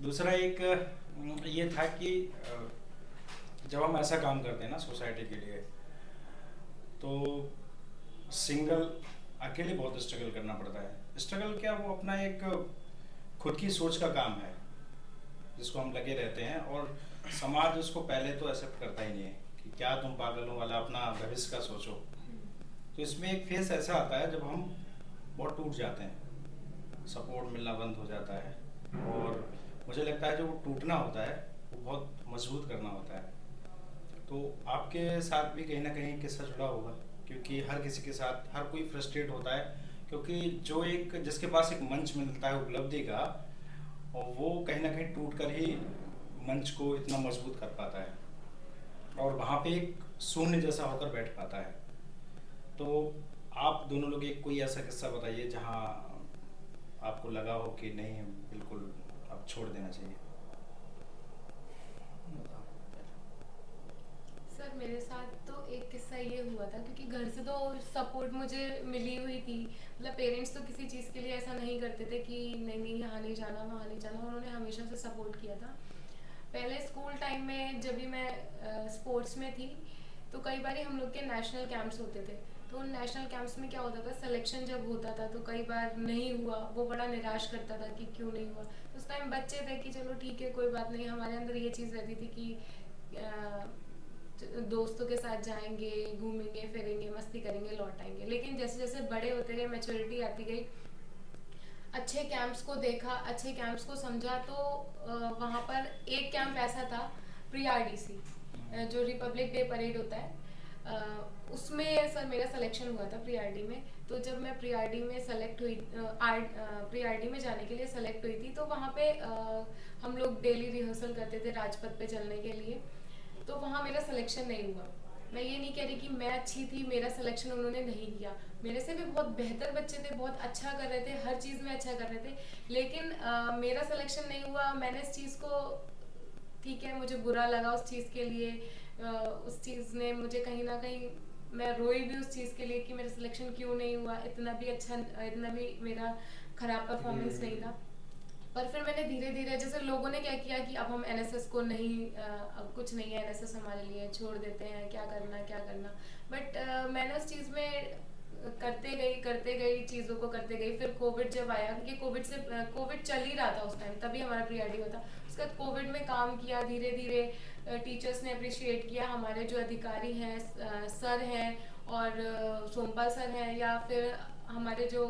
दूसरा एक ये था कि जब हम ऐसा काम करते हैं ना सोसाइटी के लिए, तो सिंगल अकेले बहुत स्ट्रगल करना पड़ता है। स्ट्रगल क्या, वो अपना एक खुद की सोच का काम है जिसको हम लगे रहते हैं, और समाज उसको पहले तो एक्सेप्ट करता ही नहीं है कि क्या तुम पागलों वाला अपना भविष्य का सोचो। तो इसमें एक फेस ऐसा आता है जब हम बहुत टूट जाते हैं, सपोर्ट मिलना बंद हो जाता है, और मुझे लगता है जो वो टूटना होता है वो बहुत मजबूत करना होता है। तो आपके साथ भी कहीं ना कहीं किस्सा जुड़ा होगा, क्योंकि हर किसी के साथ हर कोई फ्रस्ट्रेट होता है, क्योंकि जो एक जिसके पास एक मंच मिलता है उपलब्धि का, और वो कहीं ना कहीं टूट कर ही मंच को इतना मजबूत कर पाता है और वहाँ पे एक शून्य जैसा होकर बैठ पाता है। तो आप दोनों लोग एक कोई ऐसा किस्सा बताइए जहाँ आपको लगा हो कि नहीं, बिल्कुल अब छोड़ देना चाहिए। सर मेरे साथ तो एक किस्सा ये हुआ था, क्योंकि घर से तो सपोर्ट मुझे मिली हुई थी। मतलब पेरेंट्स तो किसी चीज़ के लिए ऐसा नहीं करते थे कि नहीं नहीं यहाँ नहीं जाना वहाँ नहीं जाना, उन्होंने हमेशा से सपोर्ट किया था। पहले स्कूल टाइम में जब भी मैं स्पोर्ट्स में थी, तो कई बार हम लोग के नेशनल कैंप्स होते थे। तो उन नेशनल कैंप्स में क्या होता था, सिलेक्शन जब होता था तो कई बार नहीं हुआ, वो बड़ा निराश करता था कि क्यों नहीं हुआ। तो उस टाइम बच्चे थे कि चलो ठीक है कोई बात नहीं, हमारे अंदर ये चीज़ रहती थी कि दोस्तों के साथ जाएंगे, घूमेंगे फिरेंगे, मस्ती करेंगे, लौट आएंगे। लेकिन जैसे जैसे बड़े होते गए, मैच्योरिटी आती गई, अच्छे कैंप्स को देखा, अच्छे कैंप्स को समझा, तो वहाँ पर एक कैंप ऐसा था, प्री आरडीसी, जो रिपब्लिक डे परेड होता है, उसमें सर मेरा सिलेक्शन हुआ था प्री आरडी में। तो जब मैं प्री आरडी में सेलेक्ट हुई, प्री आरडी में जाने के लिए सेलेक्ट हुई थी, तो वहाँ पे हम लोग डेली रिहर्सल करते थे राजपथ पे चलने के लिए। तो वहाँ मेरा सिलेक्शन नहीं हुआ। मैं ये नहीं कह रही कि मैं अच्छी थी, मेरा सिलेक्शन उन्होंने नहीं किया। मेरे से भी बहुत बेहतर बच्चे थे, बहुत अच्छा कर रहे थे, हर चीज़ में अच्छा कर रहे थे, लेकिन मेरा सिलेक्शन नहीं हुआ। मैंने इस चीज़ को, ठीक है मुझे बुरा लगा उस चीज़ के लिए, उस चीज़ ने मुझे कहीं ना कहीं, मैं रोई भी उस चीज़ के लिए कि मेरा सिलेक्शन क्यों नहीं हुआ, इतना भी अच्छा, इतना भी मेरा ख़राब परफॉर्मेंस नहीं था। पर फिर मैंने धीरे धीरे, जैसे लोगों ने क्या किया कि अब हम एनएसएस को नहीं, अब कुछ नहीं है एनएसएस हमारे लिए, छोड़ देते हैं, क्या करना क्या करना। बट मैंने उस चीज़ में करते गई चीज़ों को करते गई। फिर कोविड जब आया, क्योंकि कोविड चल ही रहा था उस टाइम, तभी हमारा प्री आईडी होता। उसके बाद कोविड में काम किया धीरे धीरे, टीचर्स ने अप्रिशिएट किया, हमारे जो अधिकारी हैं, सर हैं, और सोमपाल सर हैं, या फिर हमारे जो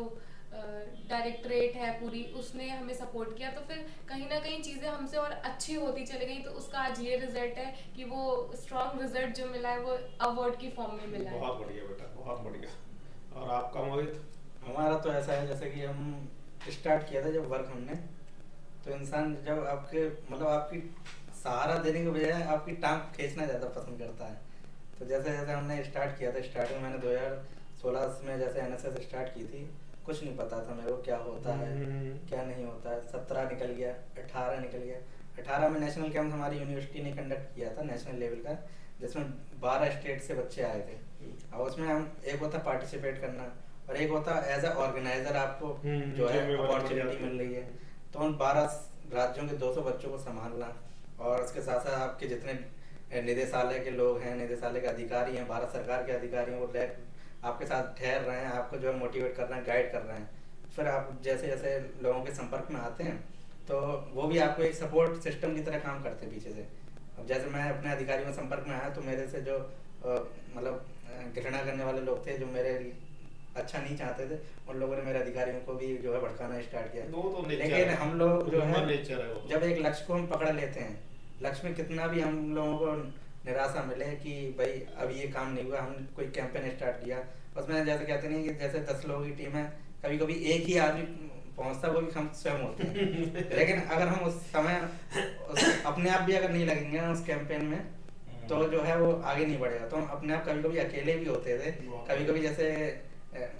डायरेक्टरेट है पूरी, उसने हमें सपोर्ट किया। तो फिर कहीं ना कहीं चीज़ें हमसे और अच्छी होती चली गई। तो उसका आज ये रिजल्ट है कि वो स्ट्रॉन्ग रिजल्ट जो मिला है वो अवार्ड की फॉर्म में मिला है। बहुत बढ़िया बेटा, बहुत बढ़िया। और आपका मोहित? हमारा तो ऐसा है जैसे कि हम स्टार्ट किया था जब वर्क हमने, तो इंसान जब आपके मतलब आपकी सहारा देने के बजाय आपकी टांग खींचना ज़्यादा पसंद करता है। तो जैसे जैसे हमने स्टार्ट किया था, स्टार्टिंग मैंने 2016 में जैसे एनएसएस स्टार्ट की थी, कुछ नहीं पता था मेरे को क्या होता है क्या नहीं होता है। 17 निकल गया, 18 निकल गया। 18 में नेशनल कैंप हमारी यूनिवर्सिटी ने कंडक्ट किया था नेशनल लेवल का, जिसमें 12 स्टेट से बच्चे आए थे। और उसमें हम, एक होता पार्टिसिपेट करना और एक होता एज अ ऑर्गेनाइजर आपको जो है अपॉर्चुनिटी मिल रही है। तो उन 12 राज्यों के 200 बच्चों को संभालना, और उसके साथ साथ आपके जितने निदेशालय के लोग हैं, निदेशालय के अधिकारी हैं, भारत सरकार के अधिकारी हैं, वो आपके साथ ठहर रहे हैं, आपको जो है मोटिवेट कर रहे हैं, गाइड कर रहे हैं। फिर आप जैसे जैसे लोगों के संपर्क में आते हैं, तो वो भी आपको एक सपोर्ट सिस्टम की तरह काम करते हैं पीछे से। अब जैसे मैं अपने अधिकारियों के संपर्क में आया, तो मेरे से जो मतलब घृणा करने वाले लोग थे, जो मेरे अच्छा नहीं चाहते थे, उन लोगों ने मेरे अधिकारियों को भी जो है भड़काना स्टार्ट किया। तो लेकिन हम लोग जो है है जब एक लक्ष्य को हम पकड़ लेते हैं, लक्ष्य में कितना भी हम लोगों को निराशा मिले कि भाई अब ये काम नहीं हुआ, हम कोई कैंपेन स्टार्ट किया, उसमें जैसे कहते नहीं कि जैसे 10 लोगों की टीम है, कभी कभी एक ही आदमी पहुंचता, वो भी हम स्वयं होते हैं। लेकिन अगर हम उस समय अपने आप भी अगर नहीं लगेंगे ना उस कैंपेन में, तो जो है वो आगे नहीं बढ़ेगा। तो हम अपने आप कभी कभी अकेले भी होते थे। कभी कभी जैसे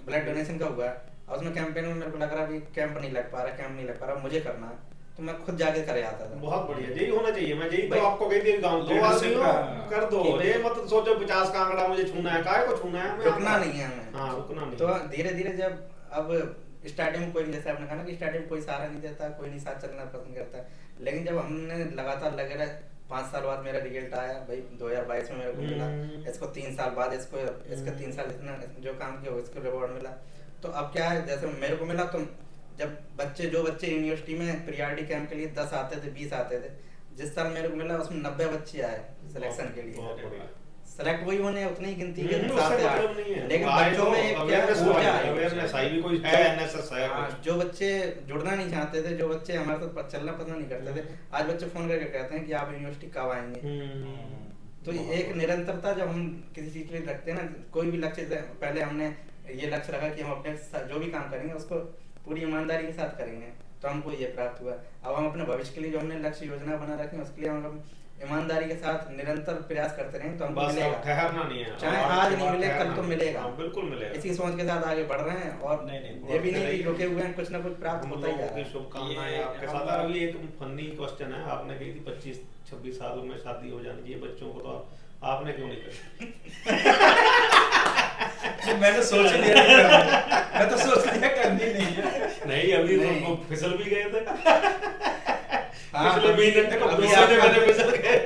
ब्लड डोनेशन का हुआ और उसमें कैंपेन में मेरे को लग रहा है कैंप नहीं लग पा रहा, कैंप नहीं लग पा रहा, मुझे करना है, तो मैं खुद जाके करे आता था। बहुत बढ़िया, यही होना चाहिए। मैं यही तो आपको कही थी, गांव दो आदमी कर दो, ये मत सोचो 50 का आंकड़ा मुझे छूना है, काहे को छूना है, रुकना नहीं है हमें। हाँ, रुकना नहीं। तो धीरे धीरे जब अब स्टार्टिंग में कोई, जैसे आपने कहा ना कि स्टार्टिंग में कोई सहारा नहीं देता, कोई नहीं साथ चलना पसंद करता है, लेकिन जब हमने लगातार लगे रहे, 5 साल बाद मेरा रिजल्ट आया भाई 2022 में मेरे को मिला, इसको 3 साल बाद इसका 3 साल इतना जो काम किया इसको रिवॉर्ड मिला। तो अब क्या है, जैसे मेरे को मिला, तो जब जो बच्चे यूनिवर्सिटी में प्रियॉरिटी कैंप के लिए 10 आते थे, 20 आते थे, जिस साल मेरे को मिला उसमें 90 बच्चे आए सिलेक्शन के लिए। सेलेक्ट वही होने उतनी ही गिनती के साथ है, लेकिन बच्चों में एक क्या अवेयरनेस आई भी कोई है, एनएसएस है। जो बच्चे जुड़ना नहीं चाहते थे, जो बच्चे हमारे साथ चलना पसंद नहीं करते थे, आज बच्चे फोन करके कहते हैं कि आप यूनिवर्सिटी कब आएंगे। तो एक निरंतरता जब हम किसी चीज के लिए रखते हैं ना, कोई भी लक्ष्य, पहले हमने ये लक्ष्य रखा कि हम अपने जो भी काम करेंगे उसको पूरी ईमानदारी के साथ करेंगे, तो हमको ये प्राप्त हुआ। अब हम अपने भविष्य के लिए जो हमने लक्ष्य योजना बना रखी है, उसके लिए हम ईमानदारी के साथ निरंतर प्रयास करते रहें तो हमको मिलेगा। ठहरना नहीं है, चाहे आज नहीं मिले कल तो मिलेगा। बिल्कुल मिलेगा। इसी सोच के साथ आगे बढ़ रहे हैं, और ये भी नहीं कि रुके हुए हैं, कुछ ना कुछ प्राप्त होता ही है। शुभकामनाएं आपके साथ। अभी एक फनी क्वेश्चन है, आपने कही थी 25-26 सालों में शादी हो जानी चाहिए बच्चों को, तो आपने क्यों नहीं करी? मैं तो सोच लिया, मैं तो सोच लिया करनी नहीं है। नहीं, अभी तो फिसल भी गए थे। हाँ, पिछले महीने तक मैंने फिसल गए।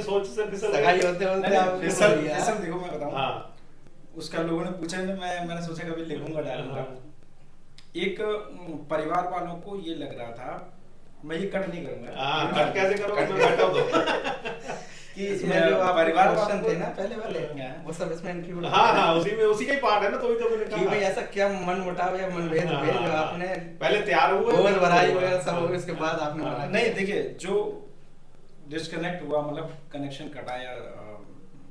सोच से फिसल सगाई होते आप फिसल देखो मैं बताऊं। हाँ, उसका लोगों ने पूछा ना, मैंने सोचा कभी लिखूंगा, डालूंगा। एक परिवार वालों को ये लग रहा था, मैं ये कट नहीं करूंगा। कट कैसे करोगे? मैं बैठा दो कि इसमें जो आप परिवार क्वेश्चन थे ना पहले वाले, वो सब इसमें इंक्लूड। हाँ, उसी का ही पार्ट है ना, तो मैंने कहा कि भाई ऐसा क्या मन मुटाव या मनभेद हुए जो आपने पहले तैयार हुए, गोबर भराई वगैरह सब हो, इसके बाद आपने मना? नहीं, देखिए, जो डिस्कनेक्ट हुआ, मतलब कनेक्शन कटा या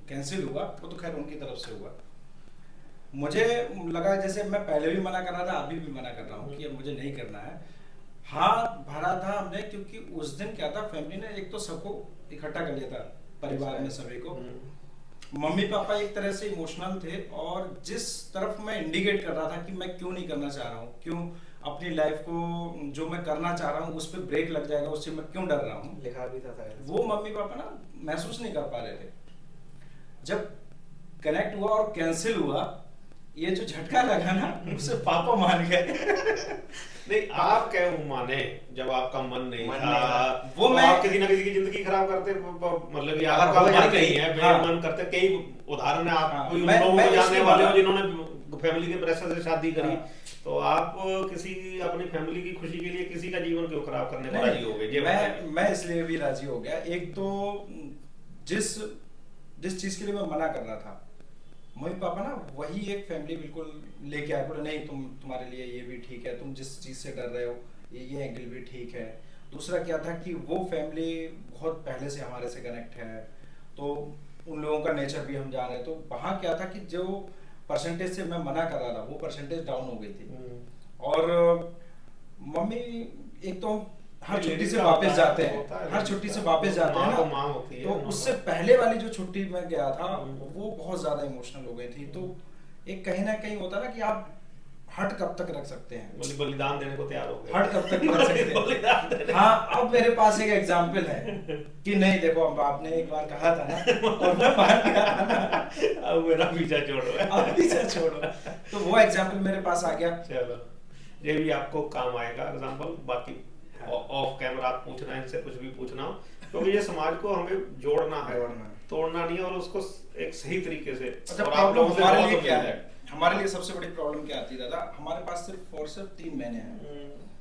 कैंसिल हुआ, वो तो खैर उनकी तरफ से हुआ। मुझे लगा, जैसे मैं पहले भी मना कर रहा था, अभी भी मना कर रहा हूँ कि अब मुझे नहीं करना है। हाँ, भरा था हमने, क्योंकि उस दिन क्या था, फैमिली ने एक तो सबको इकट्ठा कर लिया था, परिवार में सभी को। मम्मी पापा एक तरह से इमोशनल थे, और जिस तरफ मैं इंडिकेट कर रहा था कि मैं क्यों नहीं करना चाह रहा हूँ, क्यों अपनी लाइफ को जो मैं करना चाह रहा हूँ उस पर ब्रेक लग जाएगा, उससे मैं क्यों डर रहा हूँ, लिखा भी था वो मम्मी पापा ना महसूस नहीं कर पा रहे थे। जब कनेक्ट हुआ और कैंसिल हुआ, ये जो झटका लगा ना, उससे पापा मान गए। नहीं, आप क्यों माने जब आपका मन नहीं था? वो मैं आप किसी ना किसी की जिंदगी खराब करते, मतलब ये आपका मन नहीं है, मन करते। कई उदाहरण है, आप कोई लोगों को जानने वाले हो जिन्होंने फैमिली के प्रेशर से शादी करी, तो आप किसी अपनी फैमिली की खुशी के लिए किसी का जीवन क्यों खराब करने को राजी हो गए? मैं इसलिए भी राजी हो गया। एक तो जिस चीज के लिए मैं मना कर रहा था, मम्मी पापा ना वही एक फैमिली बिल्कुल लेके आए, बोले नहीं, तुम्हारे लिए ये भी ठीक है, तुम जिस चीज से डर रहे हो ये एंगल भी ठीक है। दूसरा क्या था कि वो फैमिली बहुत पहले से हमारे से कनेक्ट है, तो उन लोगों का नेचर भी हम जान रहे, तो वहाँ क्या था कि जो परसेंटेज से मैं मना कर रहा था, वो परसेंटेज डाउन हो गई थी। और मम्मी एक तो हर छुट्टी से वापस जाते हैं, हर छुट्टी से वापस जाते हैं ना, तो उससे पहले वाली जो छुट्टी में गया था वो बहुत ज्यादा इमोशनल हो गई थी। तो एक कहीं ना कहीं होता ना कि आप हट कब तक रख सकते हैं, बलिदान देने को तैयार हो गए, हट कब तक रख सकते हैं। हाँ, अब मेरे पास एक एग्जाम्पल है कि नहीं, देखो, अब आपने एक बार कहा था ना, और मैं मान गया था ना, अब मेरा पीछा छोड़ो, अब पीछा छोड़ो। तो वो एग्जाम्पल मेरे पास आ गया। चलो, ये भी आपको काम आएगा एग्जाम्पल। बाकी ऑफ कैमरा आप पूछना, इनसे कुछ भी पूछना हो, क्योंकि ये समाज को हमें जोड़ना है, तोड़ना नहीं है, और उसको एक सही तरीके से। अच्छा, प्रॉब्लम हमारे लिए क्या है? हमारे लिए सबसे बड़ी प्रॉब्लम क्या आती है दादा? हमारे पास सिर्फ और सिर्फ 3 महीने हैं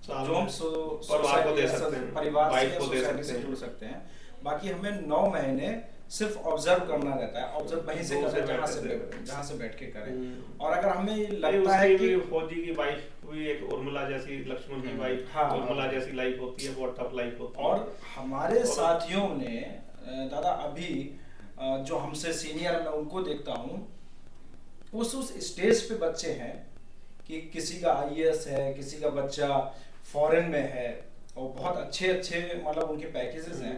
जो हम परिवार को दे सकते हैं, परिवार वाइफ को दे से जुड़ सकते हैं। बाकी हमें 9 महीने सिर्फ ऑब्जर्व करना रहता है, ऑब्जर्व वहीं से करें जहाँ से बैठ के करें। और अगर हमें लगता है कि फौजी की वाइफ भी एक उर्मिला जैसी, लक्ष्मण की वाइफ उर्मिला जैसी लाइफ होती है, वो टफ लाइफ होती है। और हमारे साथियों ने दादा, अभी जो हमसे सीनियर मैं उनको देखता हूँ, उस स्टेज पे बच्चे हैं कि किसी का IAS है, किसी का बच्चा फॉरेन में है, और बहुत अच्छे अच्छे मतलब उनके पैकेजेस हैं,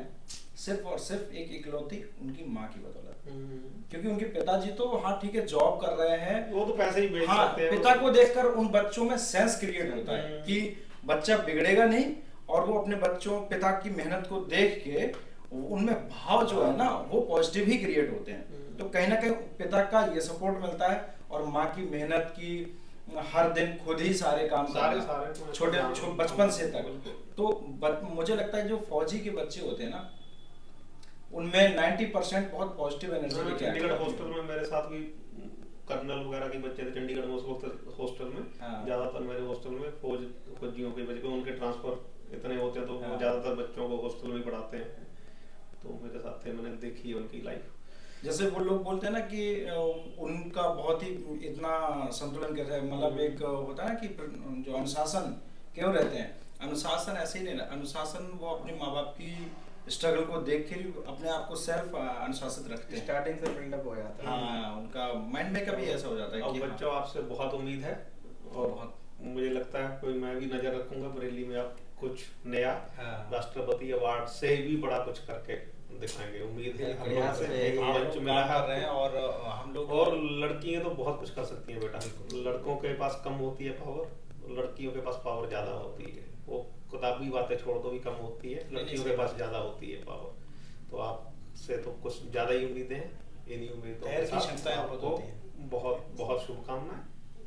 सिर्फ और सिर्फ एक इकलौती उनकी माँ की बदौलत। क्योंकि उनके पिताजी तो हाँ ठीक है जॉब कर रहे हैं, वो तो पैसे ही बेच हाँ, सकते हैं। पिता को देखकर उन बच्चों में सेंस क्रिएट होता है कि बच्चा बिगड़ेगा नहीं, और वो अपने बच्चों पिता की मेहनत को देख के उनमें भाव जो है ना वो पॉजिटिव ही क्रिएट होते हैं। तो कहीं ना कहीं पिता का ये सपोर्ट मिलता है, और माँ की मेहनत की हर दिन खुद ही सारे काम सारे करना, सारे छोटे बचपन से तक। तो मुझे लगता है जो फौजी के बच्चे होते हैं ना, उनमें 90% बहुत पॉजिटिव एनर्जी हाँ, लेके चंडीगढ़ आते हैं। हॉस्टल में मेरे साथ भी कर्नल वगैरह के बच्चे थे चंडीगढ़ में उस वक्त हॉस्टल में। हाँ। ज्यादातर मेरे हॉस्टल में फौजियों के बच्चे, उनके ट्रांसफर इतने होते हैं तो हाँ। वो ज्यादातर बच्चों को हॉस्टल में ही पढ़ाते हैं। तो मेरे साथ थे, मैंने देखी है उनकी लाइफ। जैसे वो लोग बोलते हैं ना कि उनका बहुत ही इतना संतुलन कैसे है, मतलब एक होता है ना कि जो अनुशासन क्यों रहते हैं, अनुशासन ऐसे ही नहीं रहा। अनुशासन वो अपने माँ बाप की स्ट्रगल को देख के ही अपने आप को सेल्फ अनुशासित रखते हैं। स्टार्टिंग से बिल्डअप हो जाता है। हाँ, उनका माइंड में कभी ऐसा हो जाता है अब कि बच्चों आपसे बहुत उम्मीद है और बहुत मुझे लगता है कोई मैं भी नजर रखूंगा बरेली में आप कुछ नया हाँ। राष्ट्रपति अवार्ड से भी बड़ा कुछ करके दिखाएंगे। उम्मीद है हम प्रयास लोग से है, एक हाँ, मंच मिला है कर रहे हैं और हम लोग और लड़कियां तो बहुत कुछ कर सकती हैं बेटा। लड़कों के पास कम होती है पावर, लड़कियों के पास पावर ज्यादा होती है। वो किताबी बातें छोड़ दो भी कम होती है, लड़कियों के पास ज्यादा होती है पावर। तो आपसे तो कुछ ज्यादा ही उम्मीदें हैं। इन्हीं उम्मीदों के धैर्य की साथ क्षमताएं बहुत आपको होती हैं। बहुत बहुत शुभकामनाएं,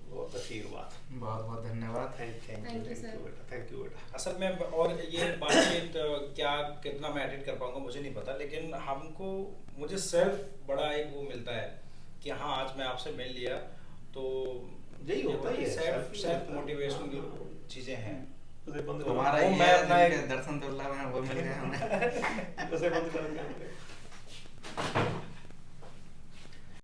बहुत आशीर्वाद। बहुत बहुत धन्यवाद। Thank you, sir. बेटा, थैंक यू बेटा। असल में और ये बातचीत क्या कितना मैं एडिट कर पाऊंगा मुझे नहीं पता, लेकिन मुझे सेल्फ बड़ा एक वो मिलता है कि हाँ आज मैं आपसे मिल लिया तो यही होता ही है, सेल्फ मोटिवेशन चीजें हैं। उसे बंद तो हमारा वो ये मैं अपना है एक दर्शन दुर्लभ है, वो मिल गए हमें। उसे बंद कर